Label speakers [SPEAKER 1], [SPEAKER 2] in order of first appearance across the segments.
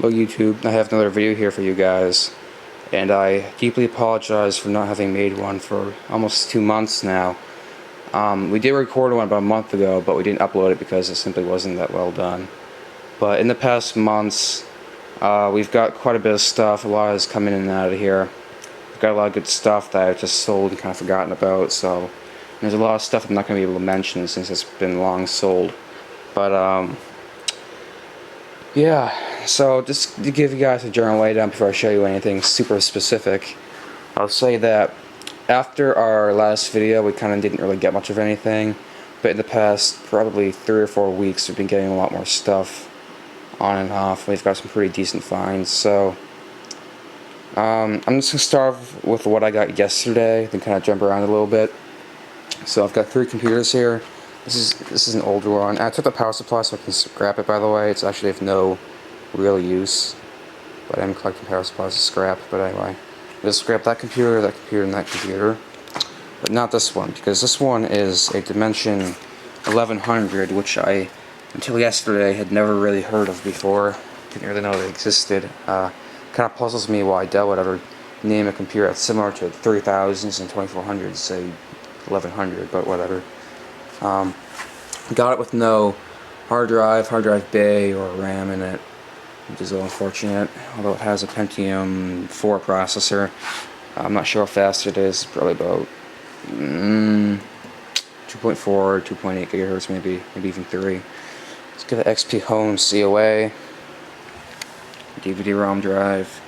[SPEAKER 1] Hello YouTube, I have another video here for you guys, and I deeply apologize for not having made one for almost 2 months now. We did record one about a month ago, but we didn't upload it because it simply wasn't that well done. But in the past months, we've got quite a bit of stuff. A lot is coming in and out of here. We've got a lot of good stuff that I've just sold and kind of forgotten about, so there's a lot of stuff I'm not going to be able to mention since it's been long sold. But yeah, so just to give you guys a general laydown before I show you anything super specific, I'll say that after our last video we kind of didn't really get much of anything, but in the past probably 3 or 4 weeks we've been getting a lot more stuff on and off. We've got some pretty decent finds, so I'm just going to start with what I got yesterday, then kind of jump around a little bit. So I've got 3 computers here. This is an older one. I took the power supply so I can scrap it, by the way. It's actually of no real use, but I'm collecting power supplies to scrap. But anyway, just scrap that computer, and that computer, but not this one, because this one is a Dimension 1100, which I, until yesterday, had never really heard of before. Didn't really know they existed. Kind of puzzles me why Dell would ever name a computer that's similar to 3000s and 2400s, say 1100, but whatever. Got it with no hard drive bay, or RAM in it, which is a little unfortunate, although it has a Pentium 4 processor. I'm not sure how fast it is, probably about 2.4, 2.8 gigahertz, maybe even 3. Let's get an XP Home COA, DVD-ROM drive.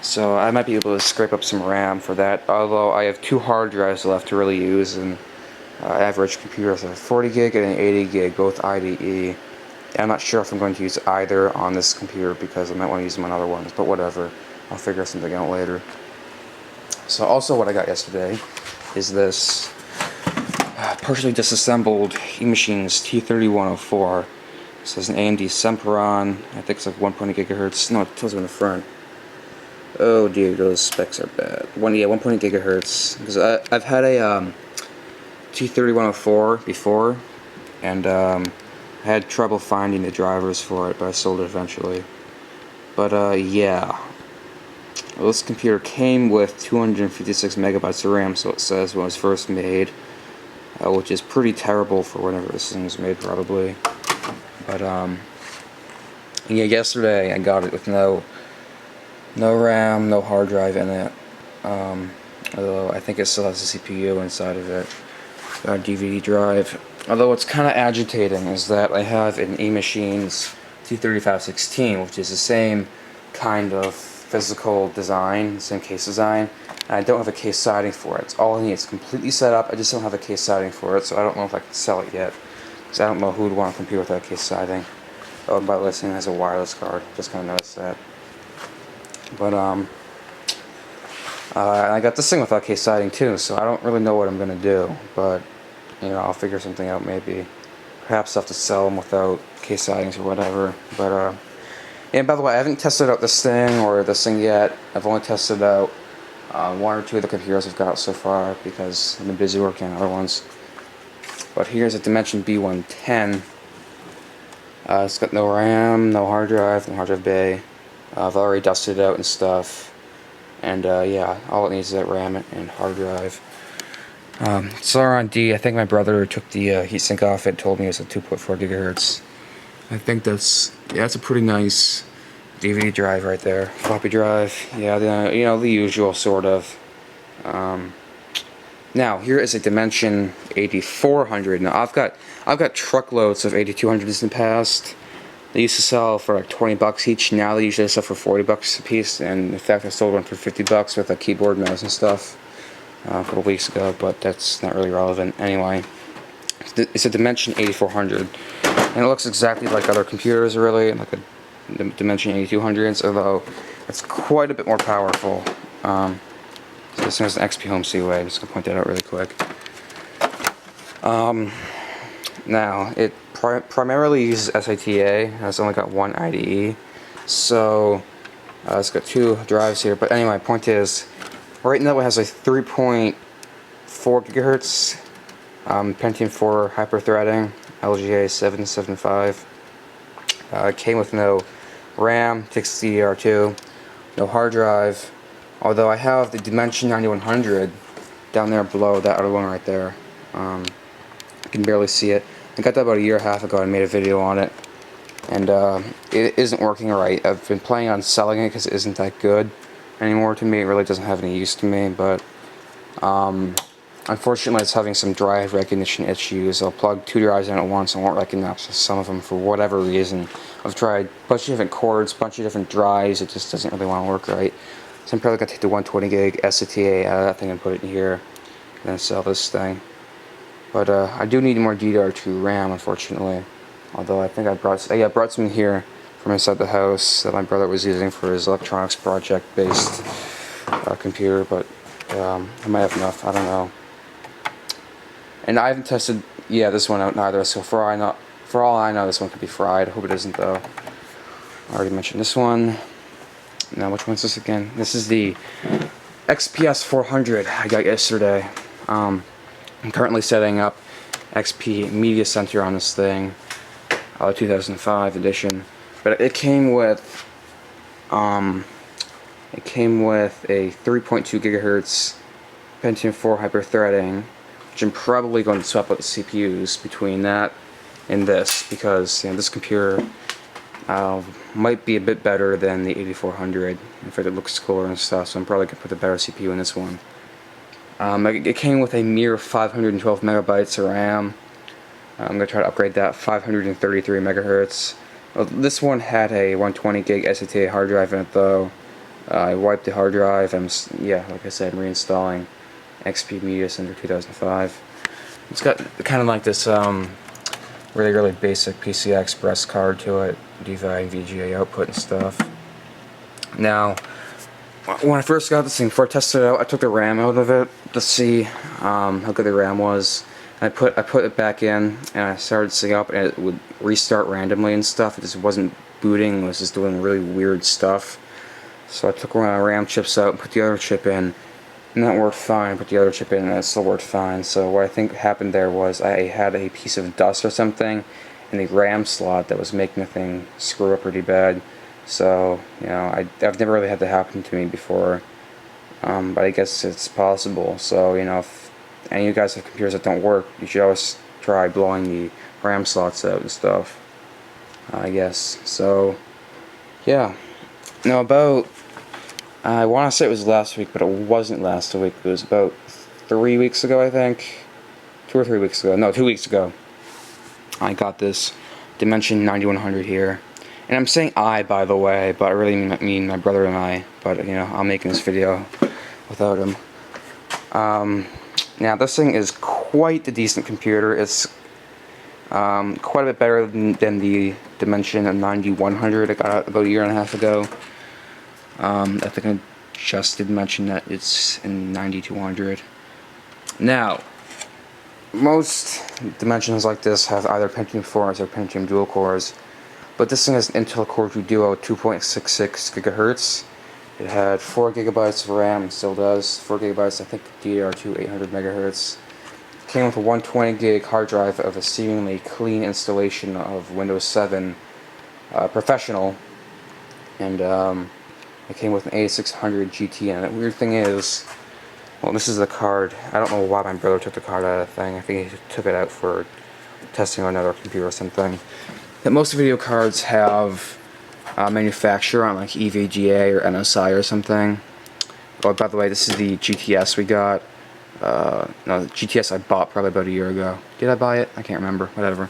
[SPEAKER 1] So I might be able to scrape up some RAM for that, although I have 2 hard drives left to really use, and average computers have a 40 gig and an 80 gig, both IDE. I'm not sure if I'm going to use either on this computer because I might want to use them on other ones, but whatever. I'll figure something out later. So also what I got yesterday is this partially disassembled eMachines T3104. This is an AMD Sempron. I think it's like 1.8 gigahertz. No, it tells you in the front. Oh dear, those specs are bad. 1.8 gigahertz. Because I've had a T3104 before, and I had trouble finding the drivers for it, but I sold it eventually. But yeah, well, this computer came with 256 megabytes of RAM, so it says, when it was first made, which is pretty terrible for whenever this thing was made, probably. But yeah, yesterday I got it with no RAM, no hard drive in it. Although I think it still has a CPU inside of it. Got a DVD drive. Although what's kind of agitating is that I have an eMachines T3516, which is the same kind of physical design, same case design, and I don't have a case siding for it. It's all I need. It's completely set up. I just don't have a case siding for it, so I don't know if I can sell it yet, because I don't know who would want a computer without case siding. Oh, and by the way, this thing has a wireless card. Just kind of noticed that. But I got this thing without case siding too, so I don't really know what I'm gonna do, but you know, I'll figure something out maybe. Perhaps I'll have to sell them without case sidings or whatever. But and by the way, I haven't tested out this thing yet. I've only tested out 1 or 2 of the computers I've got so far because I've been busy working on other ones. But here's a Dimension B110. It's got no RAM, no hard drive bay. I've already dusted it out and stuff. And yeah, all it needs is that RAM and hard drive. It's on D. I think my brother took the heatsink off it, told me it was at 2.4 gigahertz. I think that's a pretty nice DVD drive right there. Floppy drive, yeah, you know, the usual sort of. Now here is a Dimension 8400. Now I've got truckloads of 8200s in the past. They used to sell for like 20 bucks each. Now they usually sell for 40 bucks a piece, and in fact I sold one for 50 bucks with a keyboard, mouse, and stuff a couple weeks ago, but that's not really relevant. Anyway, it's a Dimension 8400, and it looks exactly like other computers, really, like a Dimension 8200s, although it's quite a bit more powerful. So this one has an XP Home COA. I'm just going to point that out really quick. Now, it primarily uses SATA. It's only got 1 IDE, so it's got 2 drives here. But anyway, point is, right now it has a 3.4 gigahertz Pentium 4 hyper-threading, LGA 775. It came with no RAM, takes DDR2, no hard drive. Although I have the Dimension 9100 down there below that other one right there. You can barely see it. I got that about a year and a half ago. I made a video on it, and it isn't working right. I've been planning on selling it because it isn't that good anymore to me. It really doesn't have any use to me, but unfortunately it's having some drive recognition issues. I'll plug 2 drives in at once and won't recognize some of them for whatever reason. I've tried a bunch of different cords, a bunch of different drives. It just doesn't really want to work right. So I'm probably going to take the 120 gig SATA out of that thing and put it in here, and then sell this thing. But I do need more DDR2 RAM, unfortunately. Although I think I brought some in here from inside the house that my brother was using for his electronics project-based computer. But I might have enough. I don't know. And I haven't tested this one out neither. So for all I know, this one could be fried. I hope it isn't though. I already mentioned this one. Now which one's this again? This is the XPS 400 I got yesterday. I'm currently setting up XP Media Center on this thing, 2005 edition. But it came with a 3.2 gigahertz Pentium 4 hyper-threading, which I'm probably going to swap out the CPUs between that and this, because this computer might be a bit better than the 8400. In fact, it looks cooler and stuff, so I'm probably going to put a better CPU in this one. It came with a mere 512 megabytes of RAM. I'm going to try to upgrade that, 533 megahertz. This one had a 120 gig SATA hard drive in it though. I wiped the hard drive. Like I said, reinstalling XP Media Center 2005. It's got kind of like this really basic PCI Express card to it, DVI and VGA output and stuff. Now, when I first got this thing, before I tested it out, I took the RAM out of it to see how good the RAM was. And I put it back in, and I started setting up, and it would restart randomly and stuff. It just wasn't booting. It was just doing really weird stuff. So I took one of the RAM chips out and put the other chip in, and that worked fine. I put the other chip in, and it still worked fine. So what I think happened there was I had a piece of dust or something in the RAM slot that was making the thing screw up pretty bad. So, I've never really had that happen to me before, but I guess it's possible. So, if any of you guys have computers that don't work, you should always try blowing the RAM slots out and stuff, I guess. So, yeah. Now I want to say it was last week, but it wasn't last week. It was about 3 weeks ago, I think. 2 or 3 weeks ago. No, 2 weeks ago. I got this Dimension 9100 here. And I'm saying I, by the way, but I really mean my brother and I. But, I'm making this video without him. Now, this thing is quite a decent computer. It's quite a bit better than the Dimension 9100 I got about a year and a half ago. I think I just did mention that it's in 9200. Now, most Dimensions like this have either Pentium 4s or Pentium dual cores. But this thing has an Intel Core 2 Duo 2.66 gigahertz. It had 4 gigabytes of RAM, and still does. 4 gigabytes, I think, DDR2 800 megahertz. Came with a 120 gig hard drive of a seemingly clean installation of Windows 7 Professional, and it came with an 8600 GT. And the weird thing is, well, this is the card. I don't know why my brother took the card out of the thing. I think he took it out for testing on another computer or something. That most video cards have manufacturer on like EVGA or NSI or something. Oh, by the way, this is the GTS we got. No, the GTS I bought probably about a year ago. Did I buy it? I can't remember. Whatever.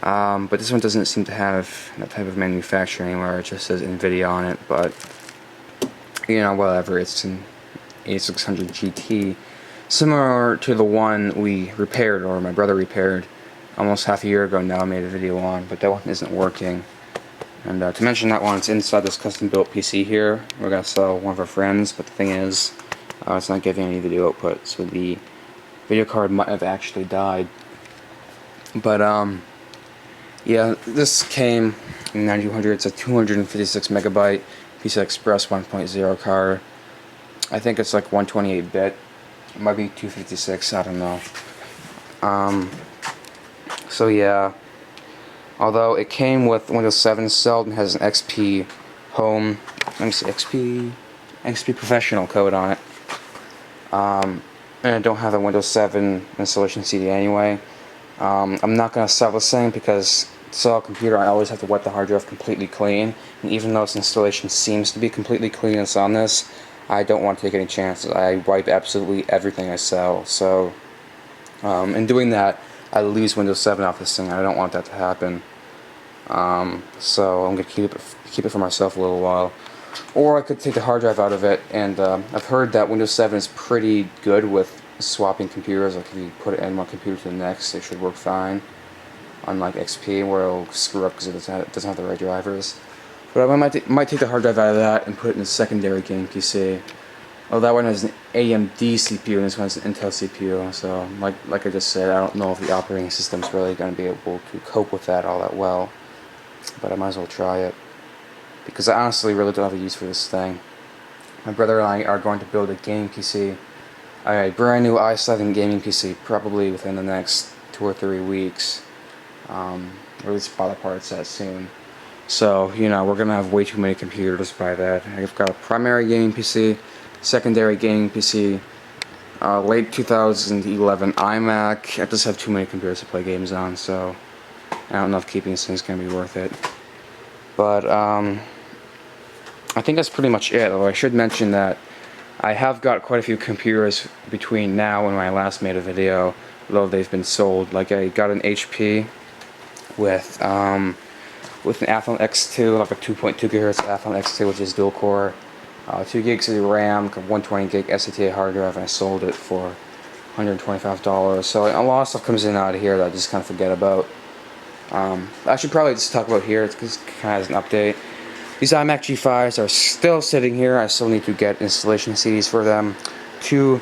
[SPEAKER 1] But this one doesn't seem to have that type of manufacturer anywhere. It just says NVIDIA on it. But whatever. It's an 8600 GT, similar to the one we repaired, or my brother repaired, almost half a year ago now. I made a video on, but that one isn't working. And to mention that one, it's inside this custom-built PC here. We're going to sell one of our friends, but the thing is, it's not giving any video output, so the video card might have actually died. But, yeah, this came in 9200. It's a 256 megabyte PCI Express 1.0 card. I think it's like 128-bit. It might be 256, I don't know. So yeah, Although it came with Windows 7 installed and has an XP Home, let me see, XP Professional code on it. And I don't have a Windows 7 installation CD anyway. I'm not going to sell this thing because it's all computer. I always have to wipe the hard drive completely clean. And even though its installation seems to be completely clean and it's on this, I don't want to take any chances. I wipe absolutely everything I sell. So, in doing that, I lose Windows 7 off this thing. I don't want that to happen. So I'm going to keep it for myself a little while. Or I could take the hard drive out of it, and I've heard that Windows 7 is pretty good with swapping computers. Like if you put it in one computer to the next, it should work fine. Unlike XP, where it'll screw up because it doesn't have the right drivers. But I might take the hard drive out of that and put it in a secondary game PC. Oh, that one has an AMD CPU and this one has an Intel CPU. So, like I just said, I don't know if the operating system's really going to be able to cope with that all that well. But I might as well try it, because I honestly really don't have a use for this thing. My brother and I are going to build a gaming PC, a brand new i7 gaming PC, probably within the next 2 or 3 weeks. Or at least buy the parts that soon. So, you know, we're going to have way too many computers by that. I've got a primary gaming PC, secondary gaming PC, late 2011 iMac. I just have too many computers to play games on, so I don't know if keeping these things is going to be worth it. But, I think that's pretty much it. Although I should mention that I have got quite a few computers between now and when I last made a video, though they've been sold. Like I got an HP with an Athlon X2, like a 2.2 GHz Athlon X2, which is dual core, 2 gigs of RAM, 120 gig SATA hard drive, and I sold it for $125. So a lot of stuff comes in out of here that I just kind of forget about. I should probably just talk about here, because it kind of has an update. These iMac G5s are still sitting here. I still need to get installation CDs for them. 2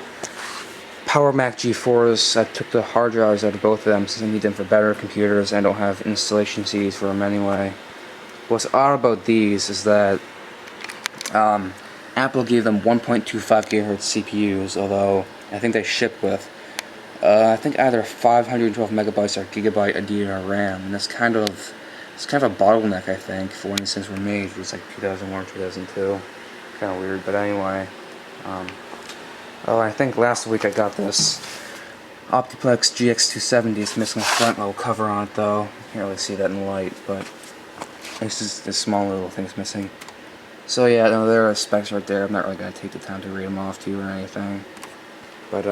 [SPEAKER 1] Power Mac G4s. I took the hard drives out of both of them since I need them for better computers. I don't have installation CDs for them anyway. What's odd about these is that Apple gave them 1.25 GHz CPUs, although I think they ship with I think either 512 megabytes or gigabyte of DDR RAM, and that's kind of a bottleneck, I think, for when these things were made. It was like 2001 or 2002. Kind of weird, but anyway. Oh, I think last week I got this Optiplex GX270. It's missing the front little cover on it, though. You can't really see that in the light, but it's just this small little thing's missing. So yeah, no, there are specs right there. I'm not really going to take the time to read them off to you or anything. But,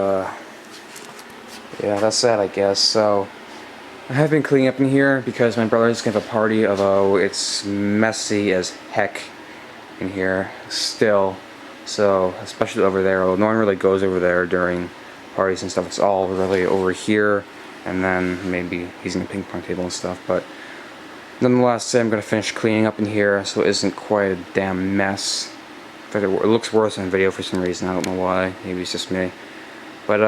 [SPEAKER 1] yeah, that's that, I guess. So I have been cleaning up in here because my brother's going to have a party, although it's messy as heck in here still. So, especially over there, although no one really goes over there during parties and stuff. It's all really over here, and then maybe using a ping pong table and stuff. But nonetheless, I'm going to finish cleaning up in here so it isn't quite a damn mess. In fact, it looks worse in video for some reason. I don't know why. Maybe it's just me. But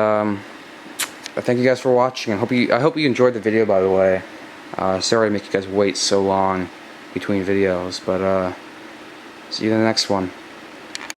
[SPEAKER 1] thank you guys for watching. I hope you enjoyed the video, by the way. Sorry to make you guys wait so long between videos, but see you in the next one.